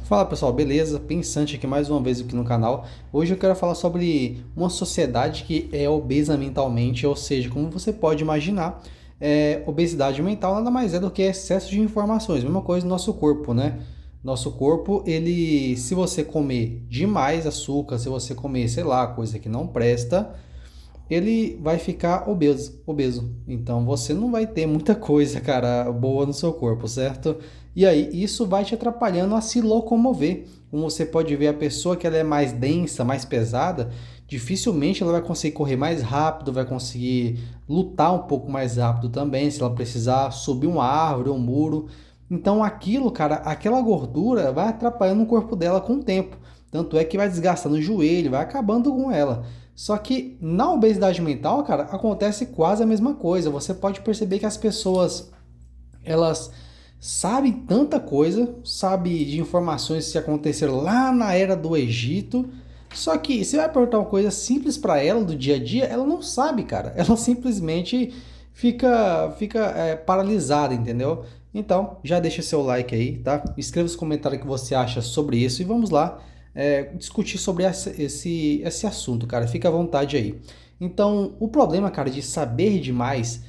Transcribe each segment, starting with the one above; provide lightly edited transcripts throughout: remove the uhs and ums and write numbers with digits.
Fala pessoal, beleza? Pensante aqui mais uma vez aqui no canal. Hoje eu quero falar sobre uma sociedade que é obesa mentalmente, ou seja, como você pode imaginar, obesidade mental nada mais é do que excesso de informações, mesma coisa no nosso corpo, né? Nosso corpo, ele, se você comer demais açúcar, se você comer, sei lá, coisa que não presta, ele vai ficar obeso. Então você não vai ter muita coisa, cara, boa no seu corpo, certo? E aí, isso vai te atrapalhando a se locomover. Como você pode ver, a pessoa que ela é mais densa, mais pesada, dificilmente ela vai conseguir correr mais rápido, vai conseguir lutar um pouco mais rápido também, se ela precisar subir uma árvore, um muro. Então aquilo, cara, aquela gordura vai atrapalhando o corpo dela com o tempo. Tanto é que vai desgastando o joelho, vai acabando com ela. Só que na obesidade mental, cara, acontece quase a mesma coisa. Você pode perceber que as pessoas, elas sabem tanta coisa, sabem de informações que aconteceram lá na era do Egito, só que você vai perguntar uma coisa simples para ela do dia a dia, ela não sabe, cara. Ela simplesmente fica paralisada, entendeu? Então, já deixa seu like aí, tá? Escreva os comentários que você acha sobre isso e vamos lá discutir sobre esse assunto, cara. Fica à vontade aí. Então, o problema, cara, de saber demais,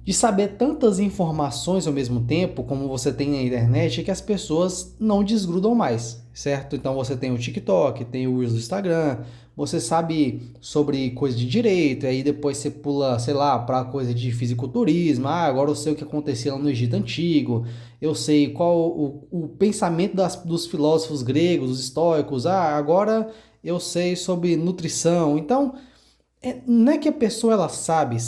de saber tantas informações ao mesmo tempo, como você tem na internet, é que as pessoas não desgrudam mais, certo? Então você tem o TikTok, tem o Reels do Instagram, você sabe sobre coisa de direito, aí depois você pula, sei lá, para coisa de fisiculturismo. Ah, agora eu sei o que acontecia lá no Egito Antigo, eu sei qual o pensamento dos filósofos gregos, os estoicos. Ah, agora eu sei sobre nutrição. Então, não é que a pessoa ela sabe?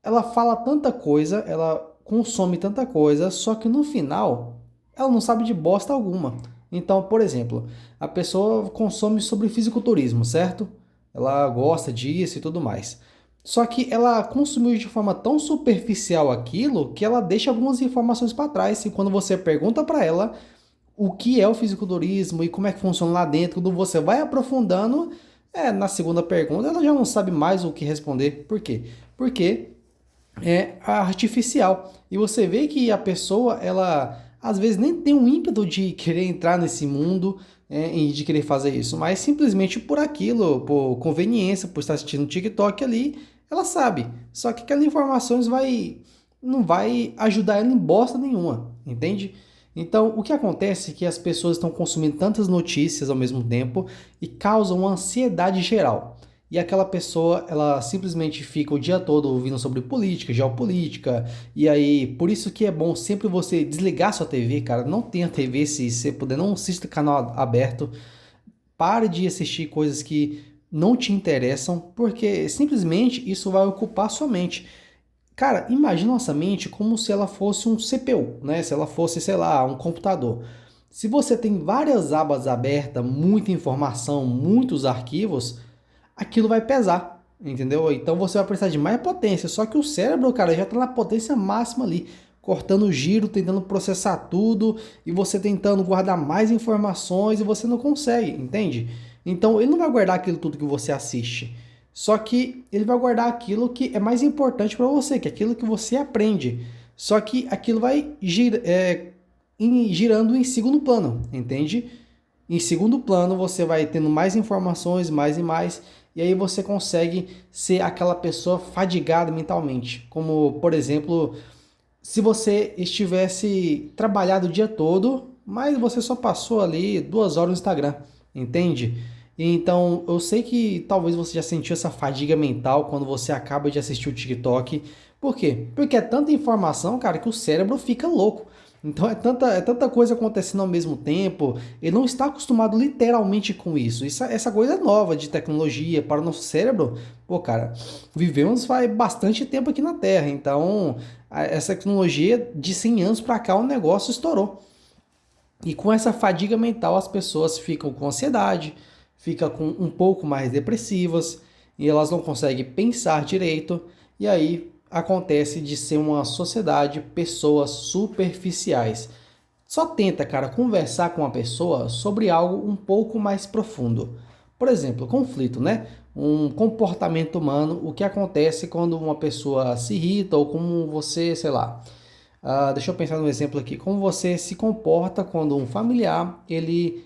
Ela fala tanta coisa, ela consome tanta coisa, só que no final ela não sabe de bosta alguma. Então, por exemplo, a pessoa consome sobre fisiculturismo, certo? Ela gosta disso e tudo mais. Só que ela consumiu de forma tão superficial aquilo que ela deixa algumas informações para trás. E quando você pergunta para ela o que é o fisiculturismo e como é que funciona lá dentro, quando você vai aprofundando, na segunda pergunta ela já não sabe mais o que responder. Por quê? Porque artificial. E você vê que a pessoa, ela às vezes nem tem um ímpeto de querer entrar nesse mundo e de querer fazer isso, mas simplesmente por aquilo, por conveniência, por estar assistindo TikTok ali, ela sabe. Só que aquelas informações não vai ajudar ela em bosta nenhuma, entende? Então, o que acontece é que as pessoas estão consumindo tantas notícias ao mesmo tempo e causam uma ansiedade geral. E aquela pessoa, ela simplesmente fica o dia todo ouvindo sobre política, geopolítica, e aí, por isso que é bom sempre você desligar sua TV, cara, não tenha TV se você puder, não assista canal aberto, pare de assistir coisas que não te interessam, porque simplesmente isso vai ocupar sua mente. Cara, imagina nossa mente como se ela fosse um CPU, né? Se ela fosse, sei lá, um computador. Se você tem várias abas abertas, muita informação, muitos arquivos, aquilo vai pesar, entendeu? Então você vai precisar de mais potência. Só que o cérebro, cara, já está na potência máxima ali, cortando o giro, tentando processar tudo, e você tentando guardar mais informações e você não consegue, entende? Então ele não vai guardar aquilo tudo que você assiste. Só que ele vai guardar aquilo que é mais importante para você, que é aquilo que você aprende. Só que aquilo vai girando em segundo plano, entende? Em segundo plano, você vai tendo mais informações, mais e mais, e aí você consegue ser aquela pessoa fadigada mentalmente. Como, por exemplo, se você estivesse trabalhado o dia todo, mas você só passou ali 2 horas no Instagram, entende? Então, eu sei que talvez você já sentiu essa fadiga mental quando você acaba de assistir o TikTok. Por quê? Porque é tanta informação, cara, que o cérebro fica louco. Então é tanta coisa acontecendo ao mesmo tempo, ele não está acostumado literalmente com isso. Essa coisa é nova de tecnologia para o nosso cérebro. Pô, cara, vivemos faz bastante tempo aqui na Terra, então essa tecnologia de 100 anos para cá o negócio estourou. E com essa fadiga mental as pessoas ficam com ansiedade, ficam com um pouco mais depressivas e elas não conseguem pensar direito. E aí acontece de ser uma sociedade pessoas superficiais. Só tenta, cara, conversar com uma pessoa sobre algo um pouco mais profundo. Por exemplo, conflito, né? Um comportamento humano, o que acontece quando uma pessoa se irrita ou como você, sei lá, Deixa eu pensar no exemplo aqui. Como você se comporta quando um familiar ele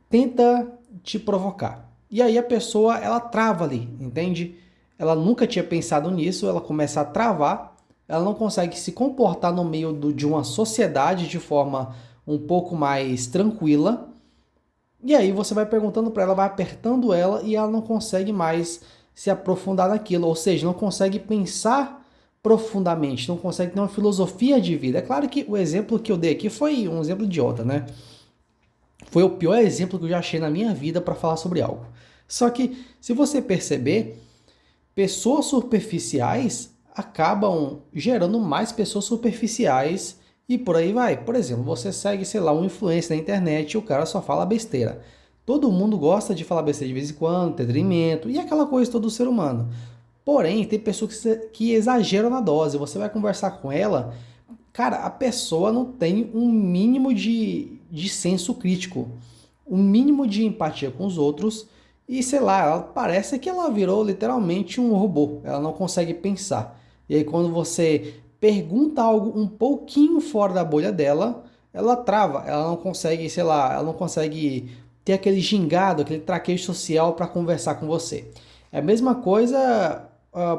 tenta te provocar? E aí a pessoa ela trava ali, entende? Ela nunca tinha pensado nisso, ela começa a travar, ela não consegue se comportar no meio de uma sociedade de forma um pouco mais tranquila. E aí você vai perguntando para ela, vai apertando ela e ela não consegue mais se aprofundar naquilo, ou seja, não consegue pensar profundamente, não consegue ter uma filosofia de vida. É claro que o exemplo que eu dei aqui foi um exemplo idiota, né? Foi o pior exemplo que eu já achei na minha vida para falar sobre algo. Só que, se você perceber, pessoas superficiais acabam gerando mais pessoas superficiais e por aí vai. Por exemplo, você segue, sei lá, um influencer na internet e o cara só fala besteira. Todo mundo gosta de falar besteira de vez em quando, entretenimento e aquela coisa todo ser humano. Porém, tem pessoas que exageram na dose. Você vai conversar com ela, cara, a pessoa não tem um mínimo de senso crítico, um mínimo de empatia com os outros e, sei lá, ela parece que ela virou literalmente um robô, ela não consegue pensar. E aí quando você pergunta algo um pouquinho fora da bolha dela, ela trava, ela não consegue, sei lá, ela não consegue ter aquele gingado, aquele traquejo social para conversar com você. É a mesma coisa,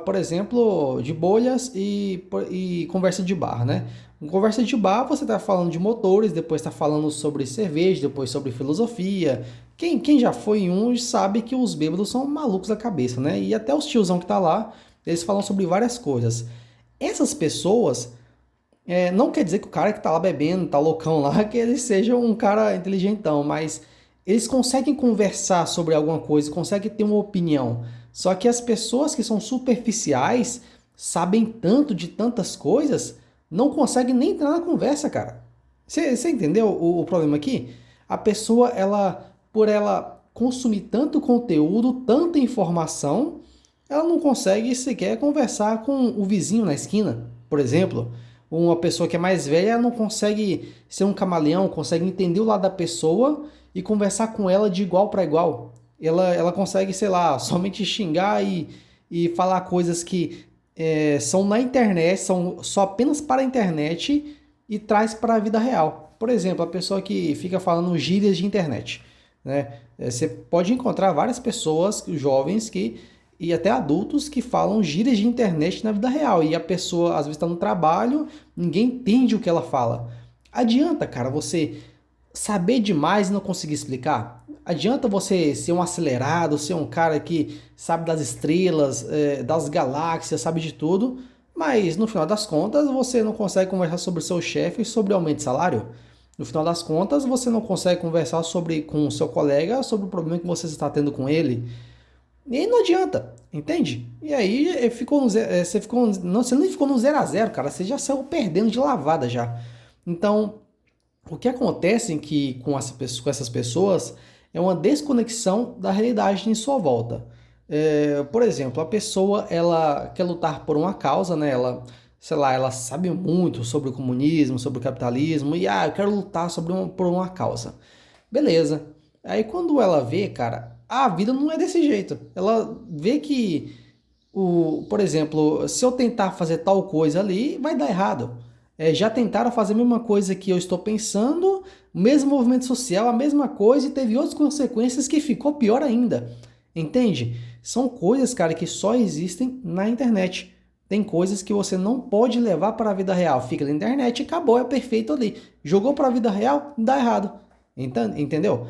por exemplo, de bolhas e conversa de bar, né? Em conversa de bar, você está falando de motores, depois está falando sobre cerveja, depois sobre filosofia. Quem já foi em um sabe que os bêbados são malucos da cabeça, né? E até os tiozão que tá lá, eles falam sobre várias coisas. Essas pessoas, não quer dizer que o cara que tá lá bebendo, tá loucão lá, que ele seja um cara inteligentão, mas eles conseguem conversar sobre alguma coisa, conseguem ter uma opinião. Só que as pessoas que são superficiais, sabem tanto de tantas coisas, não conseguem nem entrar na conversa, cara. Você entendeu o problema aqui? A pessoa, por ela consumir tanto conteúdo, tanta informação, ela não consegue sequer conversar com o vizinho na esquina, por exemplo. Uma pessoa que é mais velha não consegue ser um camaleão, consegue entender o lado da pessoa e conversar com ela de igual para igual. Ela consegue, sei lá, somente xingar e falar coisas que são na internet, são só apenas para a internet e traz para a vida real. Por exemplo, a pessoa que fica falando gírias de internet, né? Você pode encontrar várias pessoas, jovens e até adultos que falam gírias de internet na vida real. E a pessoa às vezes está no trabalho, ninguém entende o que ela fala. Adianta, cara, você saber demais e não conseguir explicar? Adianta você ser um acelerado, ser um cara que sabe das estrelas, das galáxias, sabe de tudo, mas no final das contas você não consegue conversar sobre o seu chefe sobre aumento de salário? No final das contas, você não consegue conversar com o seu colega sobre o problema que você está tendo com ele. E aí não adianta, entende? E aí você nem ficou no 0 a 0, cara, você já saiu perdendo de lavada já. Então, o que acontece com essas pessoas é uma desconexão da realidade em sua volta. Por exemplo, a pessoa ela quer lutar por uma causa, né? Ela, sei lá, ela sabe muito sobre o comunismo, sobre o capitalismo e eu quero lutar por uma causa. Beleza. Aí quando ela vê, cara, a vida não é desse jeito. Ela vê que por exemplo, se eu tentar fazer tal coisa ali, vai dar errado. Já tentaram fazer a mesma coisa que eu estou pensando, o mesmo movimento social, a mesma coisa, e teve outras consequências que ficou pior ainda. Entende? São coisas, cara, que só existem na internet. Tem coisas que você não pode levar para a vida real. Fica na internet e acabou, é perfeito ali. Jogou para a vida real, dá errado. Entendeu?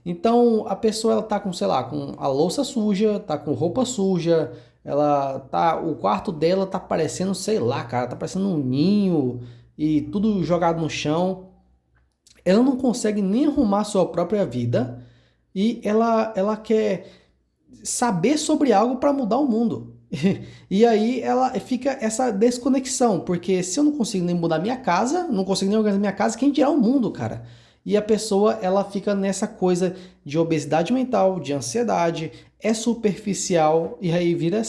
Então a pessoa ela tá com, sei lá, com a louça suja, tá com roupa suja, o quarto dela tá parecendo, sei lá, cara, tá parecendo um ninho e tudo jogado no chão. Ela não consegue nem arrumar sua própria vida e ela quer saber sobre algo para mudar o mundo. E aí ela fica essa desconexão, porque se eu não consigo nem mudar minha casa, não consigo nem organizar minha casa, quem dirá o mundo, cara? E a pessoa ela fica nessa coisa de obesidade mental, de ansiedade, é superficial e aí vira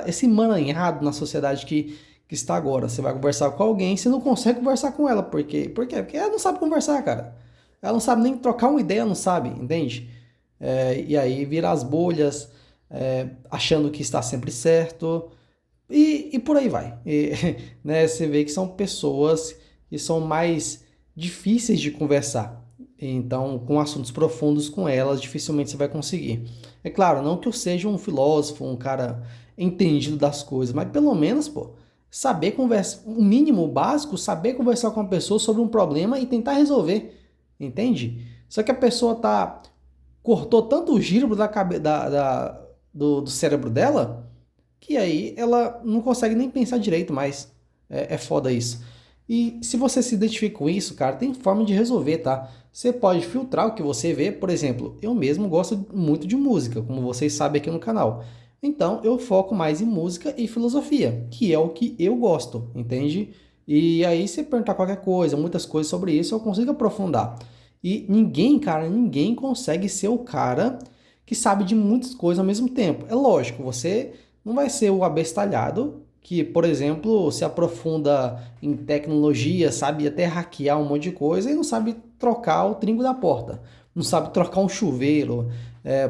esse emaranhado na sociedade que está agora. Você vai conversar com alguém, você não consegue conversar com ela, por quê? Porque ela não sabe conversar, cara. Ela não sabe nem trocar uma ideia, não sabe, entende? E aí vira as bolhas, achando que está sempre certo. E por aí vai. Né, você vê que são pessoas que são mais difíceis de conversar. Então, com assuntos profundos com elas, dificilmente você vai conseguir. É claro, não que eu seja um filósofo, um cara entendido das coisas, mas pelo menos, pô, saber conversar, o mínimo básico, saber conversar com uma pessoa sobre um problema e tentar resolver, entende? Só que a pessoa cortou tanto o giro do cérebro dela que aí ela não consegue nem pensar direito mais. É foda isso. E se você se identifica com isso, cara, tem forma de resolver, tá? Você pode filtrar o que você vê. Por exemplo, eu mesmo gosto muito de música, como vocês sabem aqui no canal. Então eu foco mais em música e filosofia, que é o que eu gosto, entende? E aí, se perguntar qualquer coisa, muitas coisas sobre isso, eu consigo aprofundar. E ninguém, cara, ninguém consegue ser o cara que sabe de muitas coisas ao mesmo tempo. É lógico, você não vai ser o abestalhado que, por exemplo, se aprofunda em tecnologia, sabe até hackear um monte de coisa e não sabe trocar o trinco da porta, não sabe trocar um chuveiro.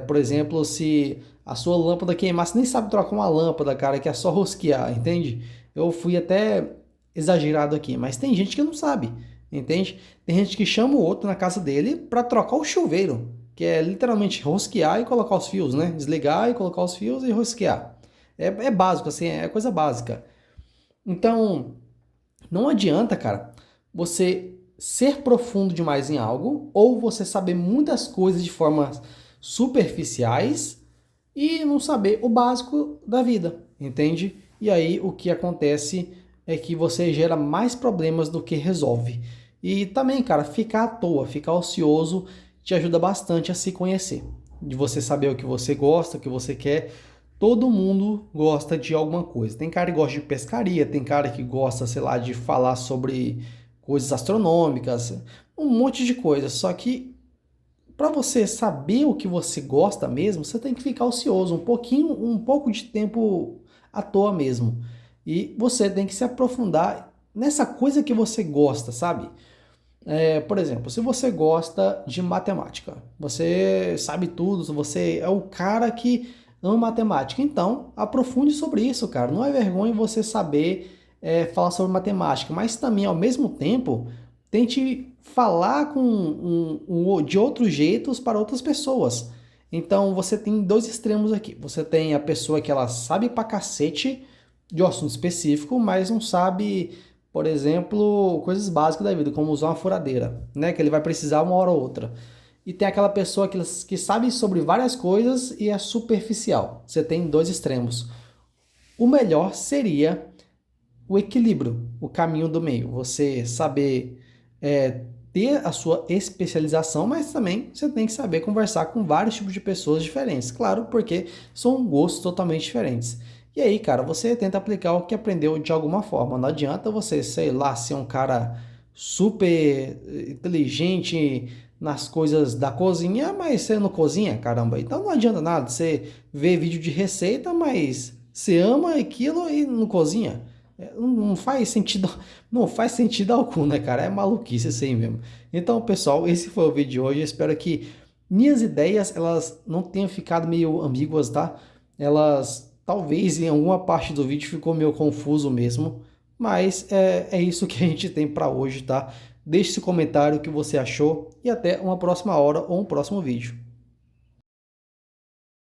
Por exemplo, se a sua lâmpada queimar, você nem sabe trocar uma lâmpada, cara, que é só rosquear, entende? Eu fui até exagerado aqui, mas tem gente que não sabe, entende? Tem gente que chama o outro na casa dele para trocar o chuveiro, que é literalmente rosquear e colocar os fios, né? Desligar e colocar os fios e rosquear. É básico, assim, é coisa básica. Então, não adianta, cara, você ser profundo demais em algo ou você saber muitas coisas de formas superficiais e não saber o básico da vida, entende? E aí o que acontece é que você gera mais problemas do que resolve. E também, cara, ficar à toa, ficar ocioso te ajuda bastante a se conhecer, de você saber o que você gosta, o que você quer. Todo mundo gosta de alguma coisa. Tem cara que gosta de pescaria, tem cara que gosta, sei lá, de falar sobre coisas astronômicas, um monte de coisa. Só que para você saber o que você gosta mesmo, você tem que ficar ocioso, um pouco de tempo à toa mesmo. E você tem que se aprofundar nessa coisa que você gosta, sabe? Por exemplo, se você gosta de matemática, você sabe tudo, você é o cara que ama matemática, então aprofunde sobre isso, cara. Não é vergonha você saber falar sobre matemática, mas também, ao mesmo tempo, tente falar de outros jeitos para outras pessoas. Então você tem dois extremos aqui. Você tem a pessoa que ela sabe pra cacete de um assunto específico, mas não sabe, por exemplo, coisas básicas da vida, como usar uma furadeira, né? Que ele vai precisar uma hora ou outra. E tem aquela pessoa que sabe sobre várias coisas e é superficial. Você tem dois extremos. O melhor seria o equilíbrio, o caminho do meio. Você saber ter a sua especialização, mas também você tem que saber conversar com vários tipos de pessoas diferentes. Claro, porque são gostos totalmente diferentes. E aí, cara, você tenta aplicar o que aprendeu de alguma forma. Não adianta você, sei lá, ser um cara super inteligente nas coisas da cozinha, mas você não cozinha, caramba. Então não adianta nada você ver vídeo de receita, mas você ama aquilo e não cozinha. Não faz sentido, não faz sentido algum, né, cara? É maluquice isso aí mesmo. Então, pessoal, esse foi o vídeo de hoje. Eu espero que minhas ideias, elas não tenham ficado meio ambíguas, tá? Elas, talvez, em alguma parte do vídeo ficou meio confuso mesmo. Mas é isso que a gente tem para hoje, tá? Deixe seu comentário o que você achou e até uma próxima hora ou um próximo vídeo.